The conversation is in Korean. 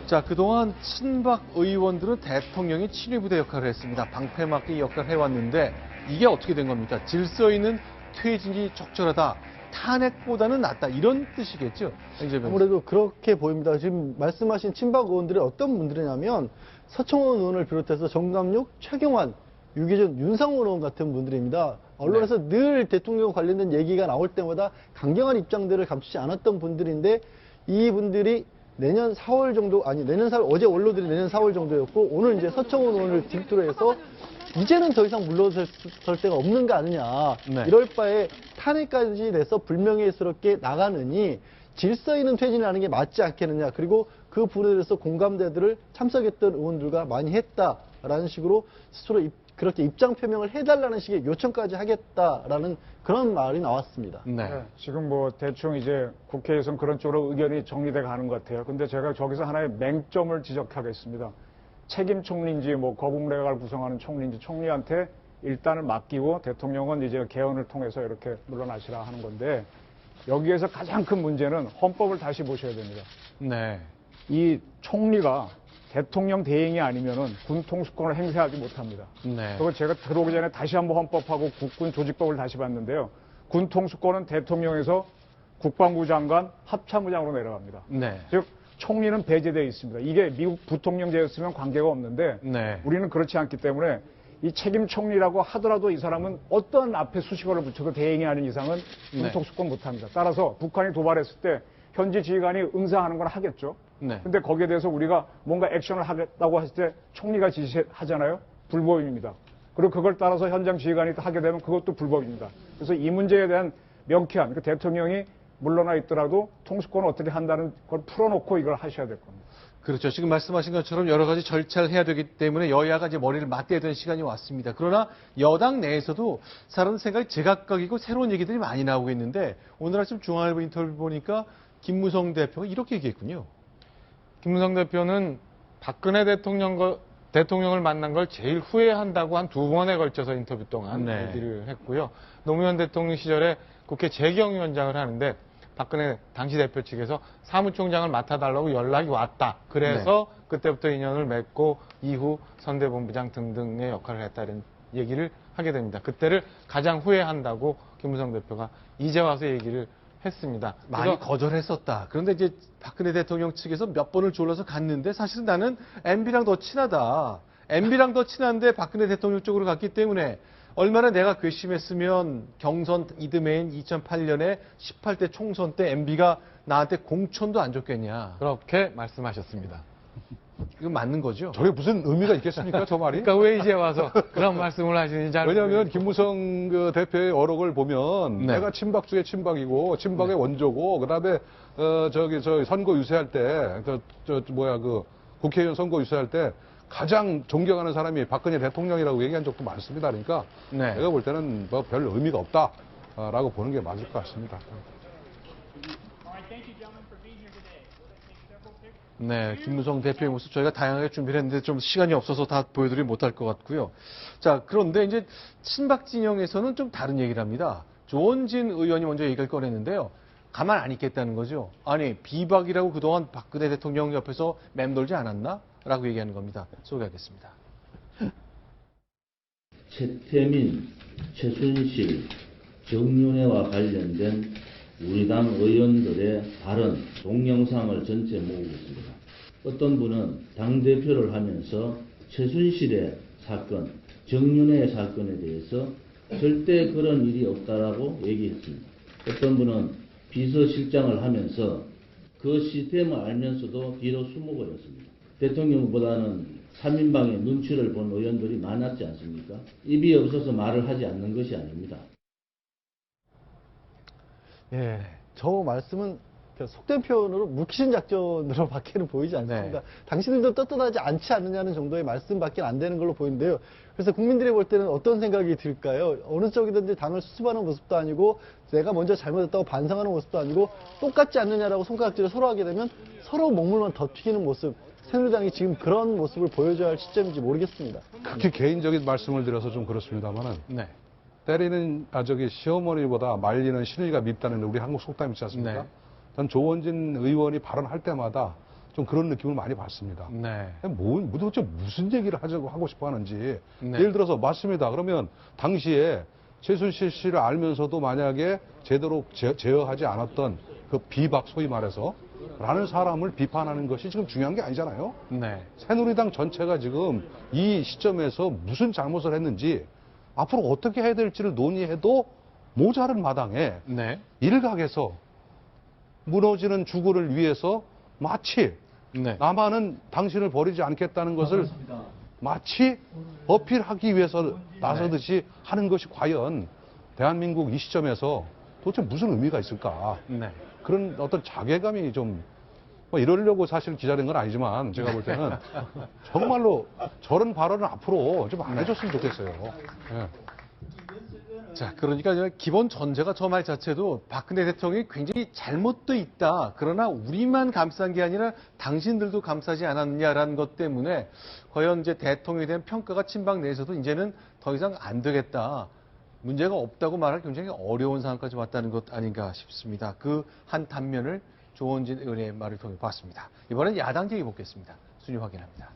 자, 그동안 친박 의원들은 대통령이 친위부대 역할을 했습니다. 방패막기 역할을 해왔는데 이게 어떻게 된 겁니까? 질서 있는 퇴진이 적절하다. 탄핵보다는 낫다. 이런 뜻이겠죠? 아무래도 그렇게 보입니다. 지금 말씀하신 친박 의원들이 어떤 분들이냐면 서청원 의원을 비롯해서 정강육, 최경환, 유기준, 윤상호 의원 같은 분들입니다. 언론에서 늘 대통령 관련된 얘기가 나올 때마다 강경한 입장들을 감추지 않았던 분들인데 이분들이 내년 4월 정도, 아니 내년 4월, 어제 원로들이 내년 4월 정도였고 오늘 이제 서청원 의원을 딜두로 해서 이제는 더 이상 물러설 데가 없는 거 아니냐. 이럴 바에 탄핵까지 내서 불명예스럽게 나가느니 질서 있는 퇴진이라는 게 맞지 않겠느냐. 그리고 그 부분에 대해서 공감대들을 참석했던 의원들과 많이 했다라는 식으로 스스로 그렇게 입장 표명을 해달라는 식의 요청까지 하겠다라는 그런 말이 나왔습니다. 네, 지금 뭐 대충 이제 국회에서는 그런 쪽으로 의견이 정리돼 가는 것 같아요. 근데 제가 저기서 하나의 맹점을 지적하겠습니다. 책임 총리인지 뭐 거국내각을 구성하는 총리인지 총리한테 일단은 맡기고 대통령은 이제 개헌을 통해서 이렇게 물러나시라 하는 건데 여기에서 가장 큰 문제는 헌법을 다시 보셔야 됩니다. 네. 이 총리가 대통령 대행이 아니면은 군 통수권을 행사하지 못합니다. 네. 그리고 제가 들어오기 전에 다시 한번 헌법하고 국군 조직법을 다시 봤는데요. 군 통수권은 대통령에서 국방부 장관, 합참의장으로 내려갑니다. 네. 즉 총리는 배제되어 있습니다. 이게 미국 부통령제였으면 관계가 없는데 우리는 그렇지 않기 때문에 이 책임 총리라고 하더라도 이 사람은 어떤 앞에 수식어를 붙여도 대행이 아닌 이상은 군 통수권 못합니다. 따라서 북한이 도발했을 때 현지 지휘관이 응사하는 건 하겠죠. 근데 거기에 대해서 우리가 뭔가 액션을 하겠다고 했을 때 총리가 지시하잖아요. 불법입니다. 그리고 그걸 따라서 현장 지휘관이 하게 되면 그것도 불법입니다. 그래서 이 문제에 대한 명쾌한, 그러니까 대통령이 물러나 있더라도 통수권을 어떻게 한다는 걸 풀어놓고 이걸 하셔야 될 겁니다. 그렇죠. 지금 말씀하신 것처럼 여러 가지 절차를 해야 되기 때문에 여야가 이제 머리를 맞대야 되는 시간이 왔습니다. 그러나 여당 내에서도 사람 생각이 제각각이고 새로운 얘기들이 많이 나오고 있는데 오늘 아침 중앙일보 인터뷰 보니까 김무성 대표가 이렇게 얘기했군요. 김무성 대표는 박근혜 대통령을 만난 걸 제일 후회한다고 한 2번에 걸쳐서 인터뷰 동안 얘기를 했고요. 노무현 대통령 시절에 국회 재경위원장을 하는데 박근혜 당시 대표 측에서 사무총장을 맡아달라고 연락이 왔다. 그래서 그때부터 인연을 맺고 이후 선대본부장 등등의 역할을 했다 이런 얘기를 하게 됩니다. 그때를 가장 후회한다고 김무성 대표가 이제 와서 얘기를 했습니다. 많이 거절했었다. 그런데 이제 박근혜 대통령 측에서 몇 번을 졸라서 갔는데 사실은 나는 MB랑 더 친하다. MB랑 더 친한데 박근혜 대통령 쪽으로 갔기 때문에 얼마나 내가 괘씸했으면 경선 이듬해인 2008년에 18대 총선 때 MB가 나한테 공천도 안 줬겠냐. 그렇게 말씀하셨습니다. 이거 맞는 거죠? 저게 무슨 의미가 있겠습니까, 저 말이? 그러니까 왜 이제 와서 그런 말씀을 하시는지 잘 왜냐하면 김무성 그 대표의 어록을 보면 내가 친박 중에 친박이고 친박의 원조고 그다음에 저 선거 유세할 때 국회의원 선거 유세할 때 가장 존경하는 사람이 박근혜 대통령이라고 얘기한 적도 많습니다. 그러니까 내가 볼 때는 뭐 별 의미가 없다라고 보는 게 맞을 것 같습니다. 네, 김무성 대표의 모습 저희가 다양하게 준비를 했는데 좀 시간이 없어서 다 보여드리지 못할 것 같고요. 자, 그런데 이제 친박 진영에서는 좀 다른 얘기를 합니다. 조원진 의원이 먼저 얘기를 꺼냈는데요. 가만 안 있겠다는 거죠. 아니, 비박이라고 그동안 박근혜 대통령 옆에서 맴돌지 않았나? 라고 얘기하는 겁니다. 소개하겠습니다. 최태민, 최순실, 정윤회와 관련된 우리 당 의원들의 발언, 동영상을 전체 모으고 있습니다. 어떤 분은 당대표를 하면서 최순실의 사건, 정윤회의 사건에 대해서 절대 그런 일이 없다라고 얘기했습니다. 어떤 분은 비서실장을 하면서 그 시스템을 알면서도 뒤로 숨어버렸습니다. 대통령보다는 3인방의 눈치를 본 의원들이 많았지 않습니까? 입이 없어서 말을 하지 않는 것이 아닙니다. 예, 저 말씀은 속된 표현으로 묵신 작전으로 밖에는 보이지 않습니다. 당신들도 떳떳하지 않지 않느냐는 정도의 말씀밖에 안 되는 걸로 보이는데요. 그래서 국민들이 볼 때는 어떤 생각이 들까요? 어느 쪽이든지 당을 수습하는 모습도 아니고 내가 먼저 잘못했다고 반성하는 모습도 아니고 똑같지 않느냐라고 손가락질을 서로 하게 되면 서로 목물만 더 튀기는 모습. 새누리당이 지금 그런 모습을 보여줘야 할 시점인지 모르겠습니다. 극히 개인적인 말씀을 드려서 좀 그렇습니다만은 때리는 시어머니보다 말리는 시누이가 밉다는 우리 한국 속담 있지 않습니까? 전 조원진 의원이 발언할 때마다 좀 그런 느낌을 많이 받습니다. 네. 도대체 무슨 얘기를 하고 싶어 하는지. 네. 예를 들어서, 맞습니다. 그러면 당시에 최순실 씨를 알면서도 만약에 제대로 제어하지 않았던 그 비박, 소위 말해서, 라는 사람을 비판하는 것이 지금 중요한 게 아니잖아요. 네. 새누리당 전체가 지금 이 시점에서 무슨 잘못을 했는지, 앞으로 어떻게 해야 될지를 논의해도 모자른 마당에 네. 일각에서 무너지는 주거를 위해서 마치 네. 나만은 당신을 버리지 않겠다는 것을 마치 어필하기 위해서 나서듯이 하는 것이 과연 대한민국 이 시점에서 도대체 무슨 의미가 있을까? 네. 그런 어떤 자괴감이 좀, 뭐 이러려고 사실 기자된 건 아니지만 제가 볼 때는 정말로 저런 발언을 앞으로 좀 안 해줬으면 좋겠어요. 예. 자, 그러니까 기본 전제가 저 말 자체도 박근혜 대통령이 굉장히 잘못도 있다. 그러나 우리만 감싼 게 아니라 당신들도 감싸지 않았느냐라는 것 때문에 과연 이제 대통령에 대한 평가가 친박 내에서도 이제는 더 이상 안 되겠다. 문제가 없다고 말할 굉장히 어려운 상황까지 왔다는 것 아닌가 싶습니다. 그 한 단면을 조원진 의원의 말을 통해 봤습니다. 이번엔 야당 얘기 보겠습니다. 순위 확인합니다.